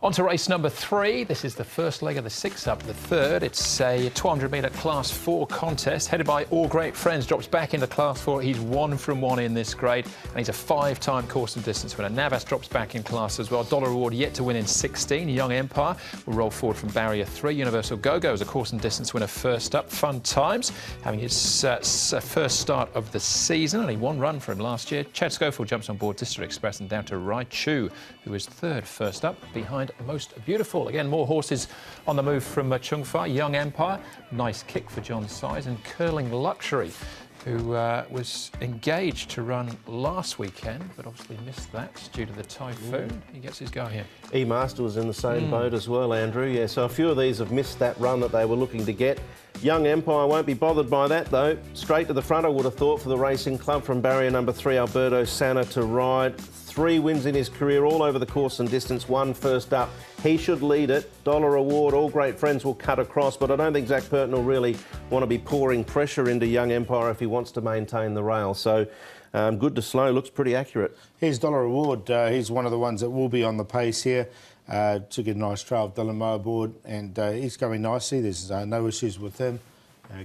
On to race number 3. This is the first leg of the 6-up, the third. It's a 200-metre Class 4 contest, headed by All Great Friends. Drops back into Class 4. He's 1 from 1 in this grade, and he's a 5-time course and distance winner. Navas drops back in class as well. Dollar Reward yet to win in 16. Young Empire will roll forward from barrier 3. Universal Go-Go is a course and distance winner first up. Fun Times having his first start of the season. Only 1 run for him last year. Chad Schofield jumps on board District Express and down to Rai Chu, who is 3rd first up behind Most Beautiful. Again, more horses on the move from Chung Fa. Young Empire, nice kick for John Size, and Curling Luxury, who was engaged to run last weekend, but obviously missed that due to the typhoon. He gets his go here. E-Master was in the same boat as well, Andrew. Yeah, so a few of these have missed that run that they were looking to get. Young Empire won't be bothered by that, though. Straight to the front, I would have thought, for the Racing Club from barrier number 3, Alberto Sanna to ride. 3 wins in his career, all over the course and distance, 1 first up. He should lead it. Dollar Reward, All Great Friends will cut across, but I don't think Zach Purton will really want to be pouring pressure into Young Empire if he wants to maintain the rail. So good to slow, looks pretty accurate. Here's Dollar Reward. He's one of the ones that will be on the pace here. Took a nice trial of Dylan Moore aboard, and he's going nicely. There's no issues with him.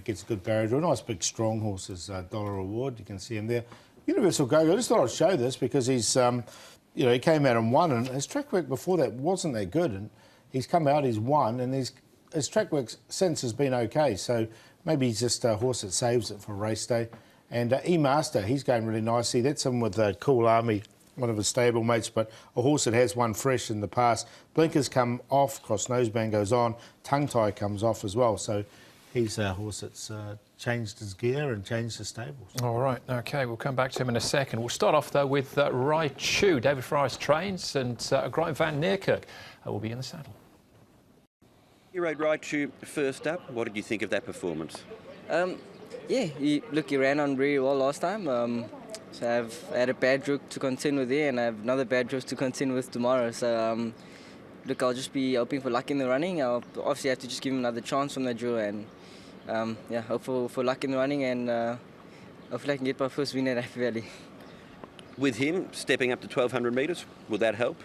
Gets a good barrier draw. Nice big strong horses, Dollar Reward. You can see him there. Universal Go-Go, I just thought I'd show this because he's, you know, he came out and won, and his track work before that wasn't that good, and he's come out, he's won, and his track work since has been okay, so maybe he's just a horse that saves it for race day. And E-Master, he's going really nicely. That's him with Cool Army, one of his stable mates, but a horse that has won fresh in the past. Blinkers come off, cross noseband goes on, tongue tie comes off as well, so he's a horse that's changed his gear and changed his stables. All right, OK, we'll come back to him in a second. We'll start off, though, with Rai Chu. David Forrest trains, and Graham van Neerkerk will be in the saddle. You rode Rai Chu first up. What did you think of that performance? Yeah, he ran on really well last time. So I've had a bad draw to contend with there, and I have another bad draw to contend with tomorrow. So, look, I'll just be hoping for luck in the running. I'll obviously have to just give him another chance from that draw, and yeah, hope for luck in the running, and hopefully I can get my first win at Happy Valley. With him stepping up to 1,200 metres, will that help?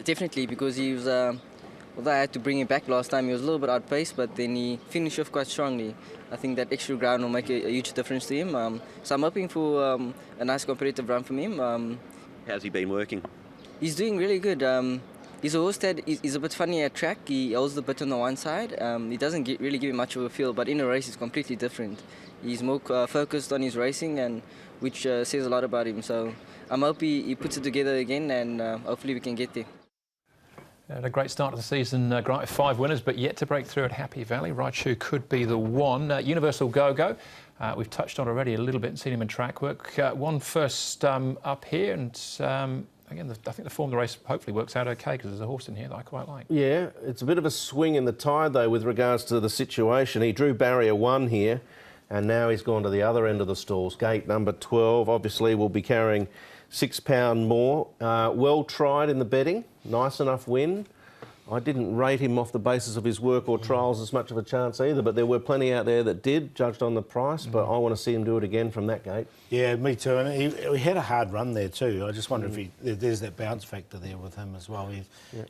Definitely, because he was, although I had to bring him back last time, he was a little bit outpaced, but then he finished off quite strongly. I think that extra ground will make a huge difference to him. So I'm hoping for a nice competitive run from him. How's he been working? He's doing really good. He's a horse that is a bit funny at track. He holds the bit on the one side. He doesn't really give him much of a feel, but in a race he's completely different. He's more focused on his racing, and which says a lot about him. So I'm hoping he puts it together again, and hopefully we can get there. Had a great start to the season, 5 winners, but yet to break through at Happy Valley. Rai Chu could be the one. Universal Go-Go, we've touched on already a little bit and seen him in track work. 1 first up here, and again, I think the form of the race hopefully works out okay, because there's a horse in here that I quite like. Yeah, it's a bit of a swing in the tide, though, with regards to the situation. He drew barrier 1 here, and now he's gone to the other end of the stalls. Gate number 12, obviously, will be carrying £6 more. Well tried in the betting, nice enough win. I didn't rate him off the basis of his work or trials as much of a chance either, but there were plenty out there that did, judged on the price, but I want to see him do it again from that gate. Yeah, me too. And he had a hard run there too. I just wonder if there's that bounce factor there with him as well.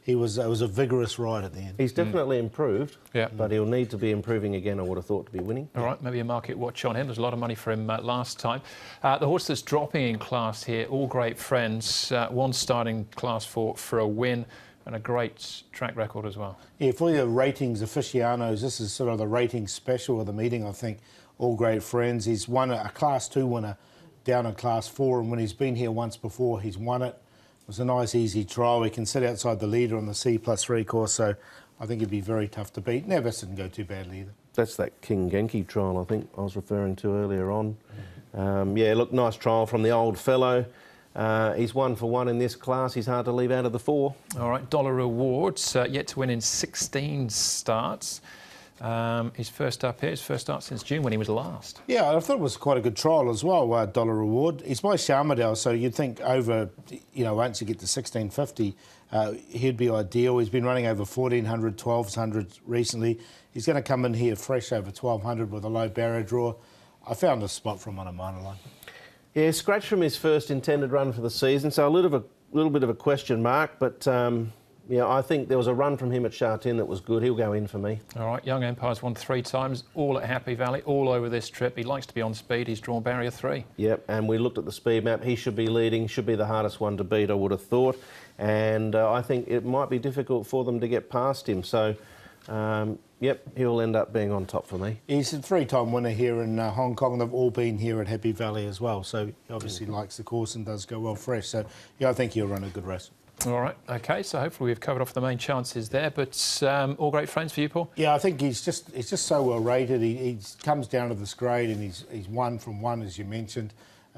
It was a vigorous ride at the end. He's definitely improved, but he'll need to be improving again, I would have thought, to be winning. All right, maybe a market watch on him. There's a lot of money for him last time. The horse that's dropping in class here, All Great Friends, 1 starting Class 4 for a win, and a great track record as well. Yeah, for your ratings aficionados, this is sort of the rating special of the meeting, I think. All Great Friends. He's won a Class 2 winner down in Class 4, and when he's been here once before, he's won it. It was a nice, easy trial. He can sit outside the leader on the C+3 course, so I think it'd be very tough to beat. Navas didn't go too badly either. That's that King Genki trial, I think, I was referring to earlier on. Yeah, look, nice trial from the old fellow. He's 1 for 1 in this class. He's hard to leave out of the 4. All right, Dollar Rewards, yet to win in 16 starts. His first up here, his first start since June when he was last. Yeah, I thought it was quite a good trial as well, Dollar Reward. He's by Sharmadale, so you'd think over, you know, once you get to 1650, he'd be ideal. He's been running over 1400, 1200 recently. He's going to come in here fresh over 1200 with a low barrier draw. I found a spot from on a minor line. Yeah, scratch from his first intended run for the season, so a little bit of a question mark, but Yeah, I think there was a run from him at Sha Tin that was good. He'll go in for me. All right, Young Empire's won 3 times, all at Happy Valley, all over this trip. He likes to be on speed. He's drawn barrier 3. Yep, and we looked at the speed map. He should be leading, should be the hardest one to beat, I would have thought. And I think it might be difficult for them to get past him. So, yep, he'll end up being on top for me. He's a 3-time winner here in Hong Kong. They've all been here at Happy Valley as well. So he obviously likes the course and does go well fresh. So, yeah, I think he'll run a good race. All right, OK, so hopefully we've covered off the main chances there, but all great friends for you, Paul? Yeah, I think he's just so well rated. He comes down to this grade and he's 1 from 1, as you mentioned.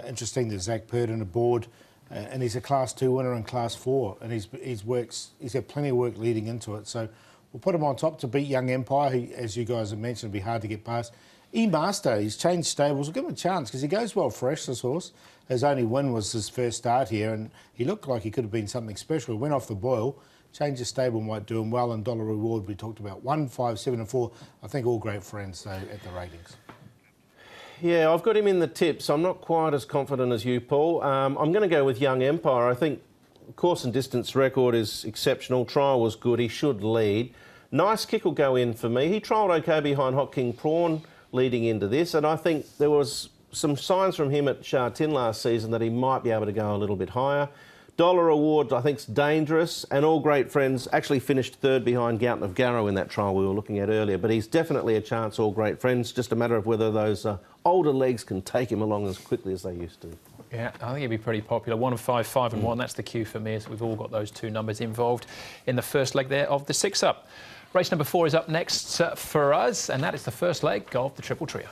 Interesting that Zach Purdon aboard, and he's a Class 2 winner in Class 4, and he's had plenty of work leading into it. So we'll put him on top to beat Young Empire, who, as you guys have mentioned, will be hard to get past. E-Master, he's changed stables. We'll give him a chance because he goes well fresh, this horse. His only win was his first start here, and he looked like he could have been something special. He went off the boil, changed his stable, might do him well, and dollar reward we talked about. 1, 5, 7 and 4. I think all great friends, though, at the ratings. Yeah, I've got him in the tips. I'm not quite as confident as you, Paul. I'm going to go with Young Empire. I think course and distance record is exceptional. Trial was good. He should lead. Nice Kick will go in for me. He trialled OK behind Hot King Prawn leading into this, and I think there was some signs from him at Sha Tin last season that he might be able to go a little bit higher. Dollar Award, I think, is dangerous, and All Great Friends actually finished 3rd behind Gouten of Garrow in that trial we were looking at earlier, but he's definitely a chance, All Great Friends, just a matter of whether those older legs can take him along as quickly as they used to. Yeah, I think he'd be pretty popular. 1 and 5, 5 and 1, that's the cue for me, as we've all got those 2 numbers involved in the first leg there of the 6-up. Race number 4 is up next for us, and that is the first leg of the Triple Trio.